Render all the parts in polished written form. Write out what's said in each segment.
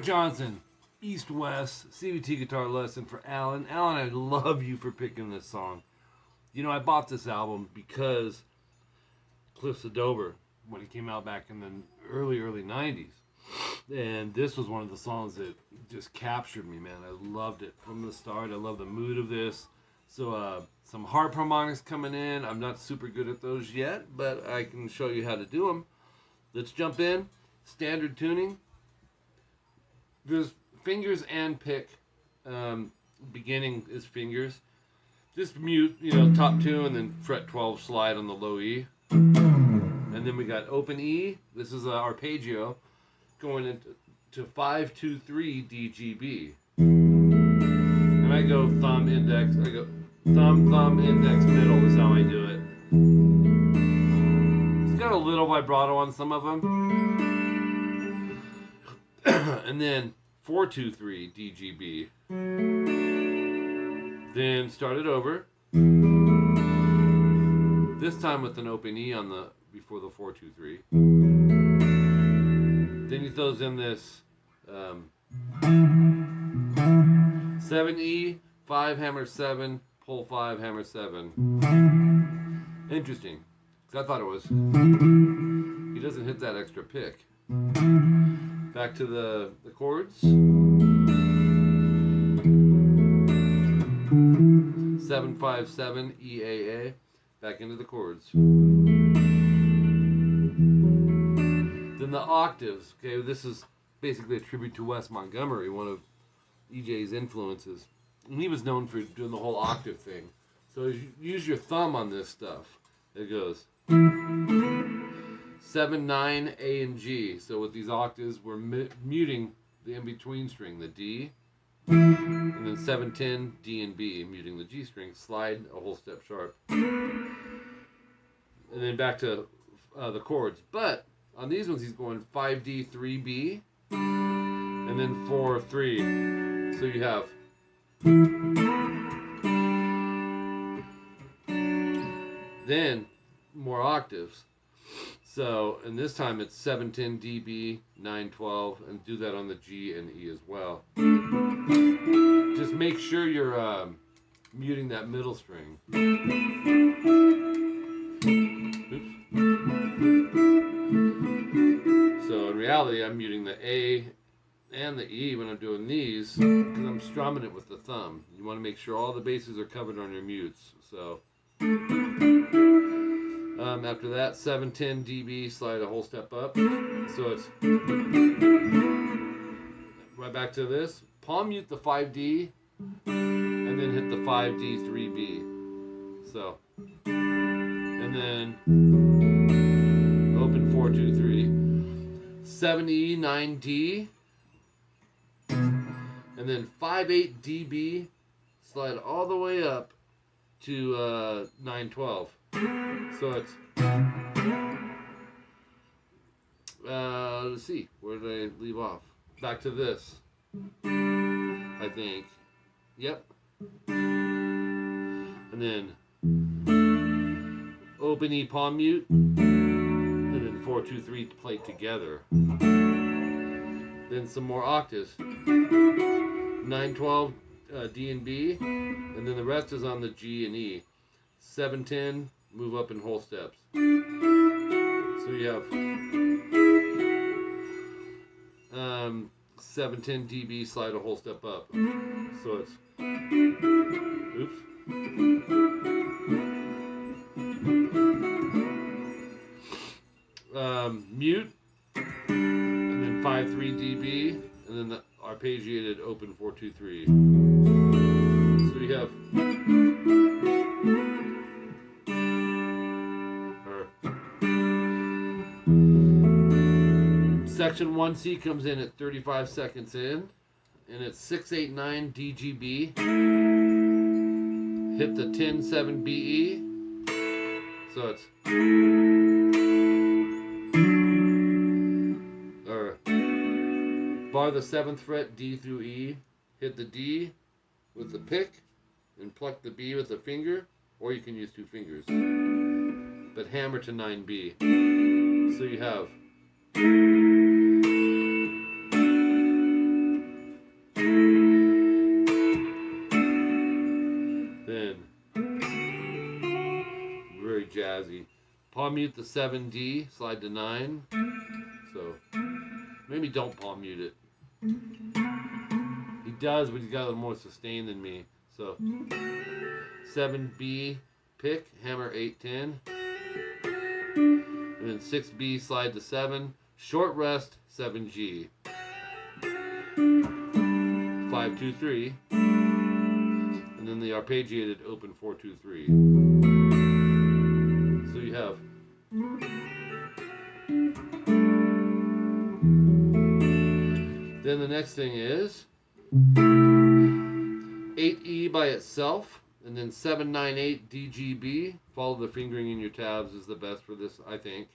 Johnson, East West, CVT guitar lesson for Alan. Alan, I love you for picking this song. You know, I bought this album because Cliffs of Dover, when it came out back in the early 90s. And this was one of the songs that just captured me, man. I loved it from the start. I love the mood of this. So, some harmonics coming in. I'm not super good at those yet, but I can show you how to do them. Let's jump in. Standard tuning. There's fingers and pick. Beginning is fingers. Just mute, top 2 and then fret 12 slide on the low E. And then we got open E. This is arpeggio going into 5-2-3 DGB. And I go thumb, index. I go thumb, index, middle is how I do it. It's got a little vibrato on some of them. And then 4-2-3 DGB. Then start it over. This time with an open E on the before the 4-2-3. Then he throws in this 7E, 5 hammer 7, pull 5 hammer 7. Interesting, because I thought it was. He doesn't hit that extra pick. Back to the chords. 7-5-7 EAA. Back into the chords. Then the octaves. Okay, this is basically a tribute to Wes Montgomery, one of EJ's influences. And he was known for doing the whole octave thing. So use your thumb on this stuff. It goes 7, 9, A, and G. So with these octaves, we're muting the in-between string, the D. And then 7, 10, D and B, muting the G string. Slide a whole step sharp. And then back to the chords. But on these ones, he's going 5D, 3B, and then 4, 3. So you have then more octaves. So, and this time it's 7, 10, DB, 9, 12, and do that on the G and E as well. Just make sure you're muting that middle string. Oops. So in reality, I'm muting the A and the E when I'm doing these because I'm strumming it with the thumb. You want to make sure all the bases are covered on your mutes. So after that, 7, 10 dB, slide a whole step up. So it's right back to this. Palm mute the 5D and then hit the 5D, 3B. So, and then open 4, 2, 3. 7E, 9D, and then 5, 8 dB, slide all the way up to 9, 12. So it's, let's see, where did I leave off? Back to this, I think. Yep. And then open E, palm mute, and then 4, 2, 3 play together. Then some more octaves. 9, 12, D and B, and then the rest is on the G and E. 7, 10, move up in whole steps. So you have 7, 10 dB, slide a whole step up. So it's, oops. Mute, and then 5, 3 dB, and then the arpeggiated open 4, 2, 3. So you have section 1C comes in at 35 seconds in, and it's 6, 8, 9 DGB. Hit the 10, 7 BE. So it's bar the 7th fret, D through E, hit the D with the pick, and pluck the B with the finger, or you can use 2 fingers. But hammer to 9B. 9, jazzy. Palm mute the 7D, slide to 9. So maybe don't palm mute it. He does, but he's got a little more sustain than me. So 7B, pick, hammer 8-10. And then 6B, slide to 7. Short rest, 7G. 5-2-3. And then the arpeggiated open 4-2-3. So you have then the next thing is 8E by itself, and then 7-9-8 DGB. Follow the fingering in your tabs is the best for this, I think.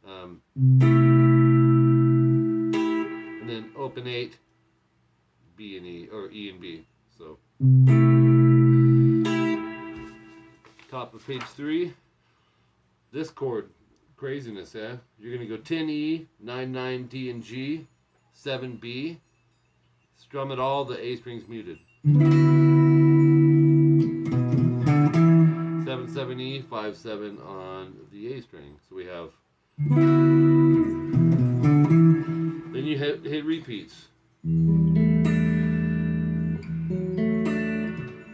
And then open 8 B and E, or E and B. So top of page 3. This chord, craziness, eh? You're gonna go 10E, 9-9 D and G, 7B. Strum it all, the A string's muted. 7-7E, 5-7 on the A string. So we have. Then you hit repeats.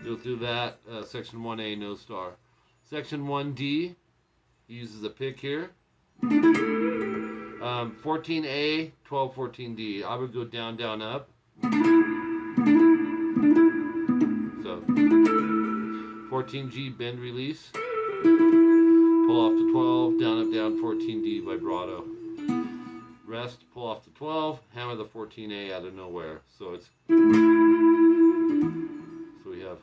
You'll do that. Section 1A, no star. Section 1D uses a pick here. 14A, 12, 14D. I would go down, down, up. So 14G, bend, release. Pull off to 12, down, up, down, 14D, vibrato. Rest, pull off to 12, hammer the 14A out of nowhere. So it's. So we have.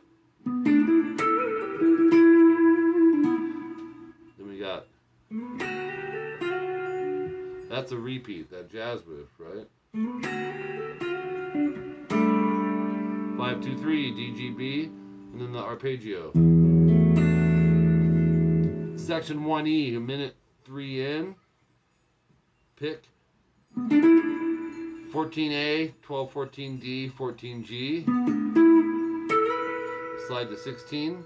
Then we got. That's a repeat, that jazz riff, right? 5-2-3 DGB, and then the arpeggio. Section 1E, a minute 3 in. Pick. 14A, 12, 14D, 14G. Slide to 16.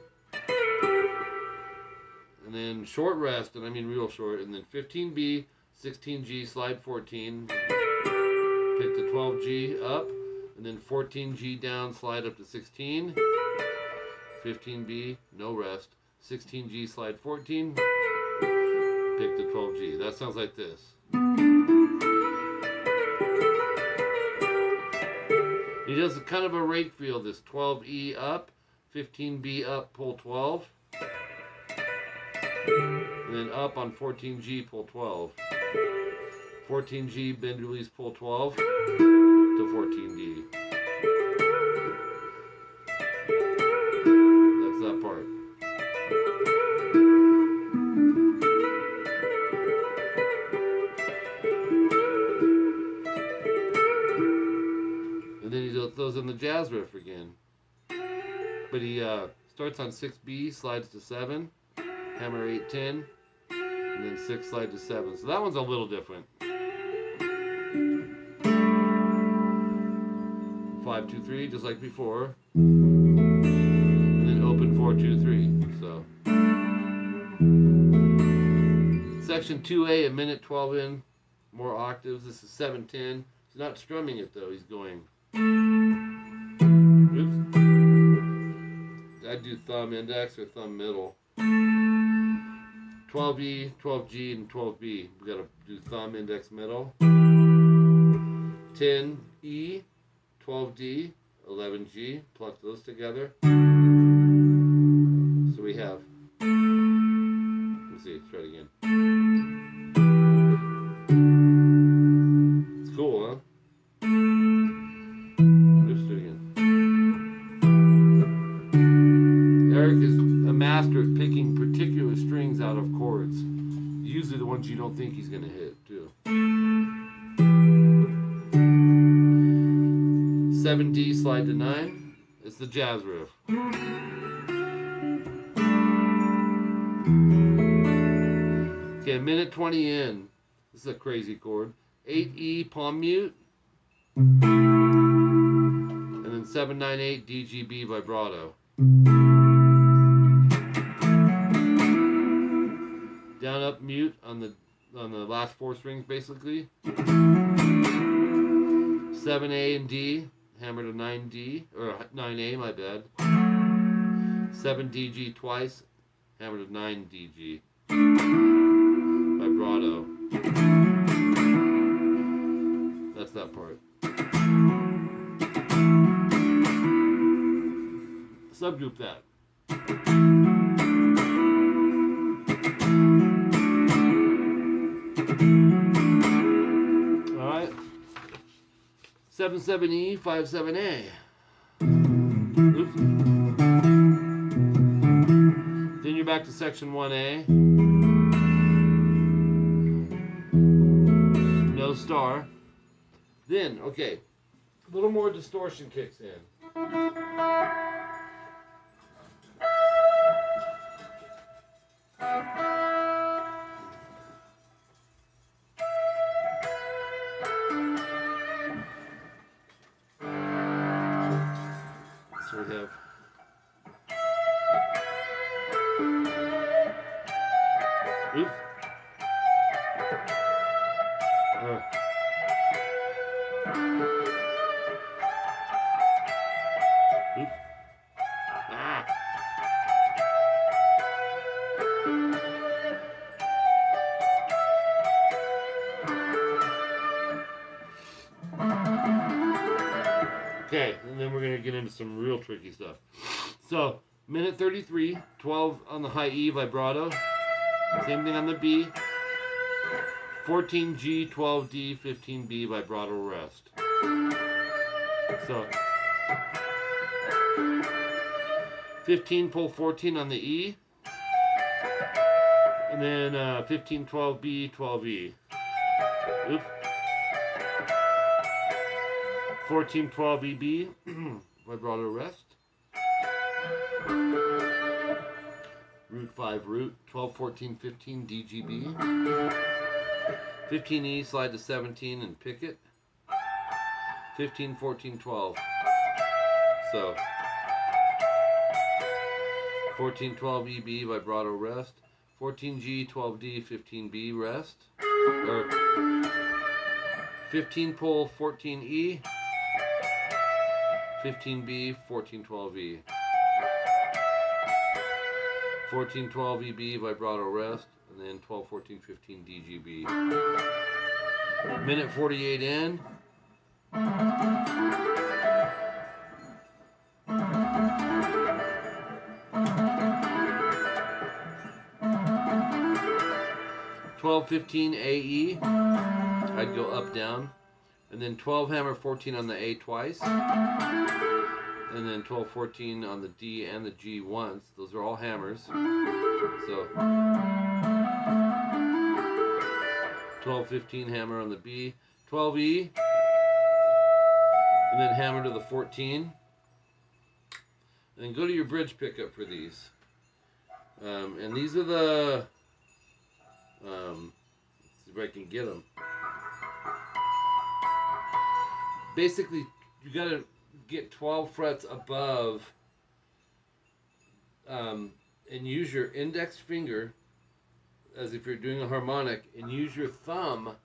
And then short rest, and I mean real short, and then 15B, 16G, slide 14. Pick the 12G up, and then 14G down, slide up to 16. 15B, no rest. 16G, slide 14. Pick the 12G. That sounds like this. He does kind of a rake feel, this 12E up, 15B up, pull 12. And then up on 14G, pull 12. 14G, bend, release, pull 12 to 14D. That's that part. And then he throws in the jazz riff again. But he starts on 6B, slides to 7, hammer 8-10, and then 6 slide to 7. So that one's a little different. 5-2-3, just like before. And then open 4-2-3. So section 2A, a minute 12 in, more octaves. This is 7-10. He's not strumming it though, he's going. Oops. I'd do thumb index or thumb middle. 12E, 12G, and 12B. We gotta do thumb index middle. 10E, 12D, 11G. Pluck those together. So we have. Let's see. Let's try it again. It's cool, huh? Let's do it again. Eric is a master at picking particular strings out of chords. Usually the ones you don't think he's going to hit, too. 7D, slide to 9. It's the jazz riff. Okay, a minute 20 in. This is a crazy chord. 8E, palm mute. And then 7-9-8 DGB vibrato. up mute on the last 4 strings basically. 7A and D, hammer to 9D, or 9A, my bad. 7DG twice, hammer to 9DG. Vibrato. That's that part. Subgroup that. Alright. 7-7E, 5-7A. Oops. Then you're back to section 1A. No star. Then, okay, a little more distortion kicks in. So we have oops. Oops. Ah. Okay, and then we're going to get into some real tricky stuff. So, minute 33, 12 on the high E vibrato. Same thing on the B. 14G, 12D, 15B vibrato rest. So, 15 pull 14 on the E. And then 15, 12B, 12E. Oops. 14, 12 EB, vibrato rest. Root 5 root, 12, 14, 15 DGB. 15E slide to 17 and pick it. 15, 14, 12. So 14, 12 EB vibrato rest. 14G, 12D, 15B rest. Or 15 pull 14E. 15B, 1412E. 1412EB vibrato rest, and then 12, 14, 15 DGB. Minute 48 in. $12.15 AE. I'd go up down. And then 12 hammer 14 on the A twice. And then 12, 14 on the D and the G once. Those are all hammers. So 12, 15 hammer on the B. 12E. And then hammer to the 14. And then go to your bridge pickup for these. And these are the... let's see if I can get them. Basically, you gotta get 12 frets above and use your index finger as if you're doing a harmonic, and use your thumb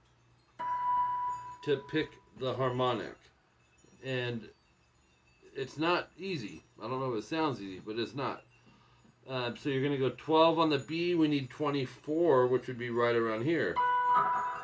to pick the harmonic. And it's not easy. I don't know if it sounds easy, but it's not. So you're gonna go 12 on the B. We need 24, which would be right around here.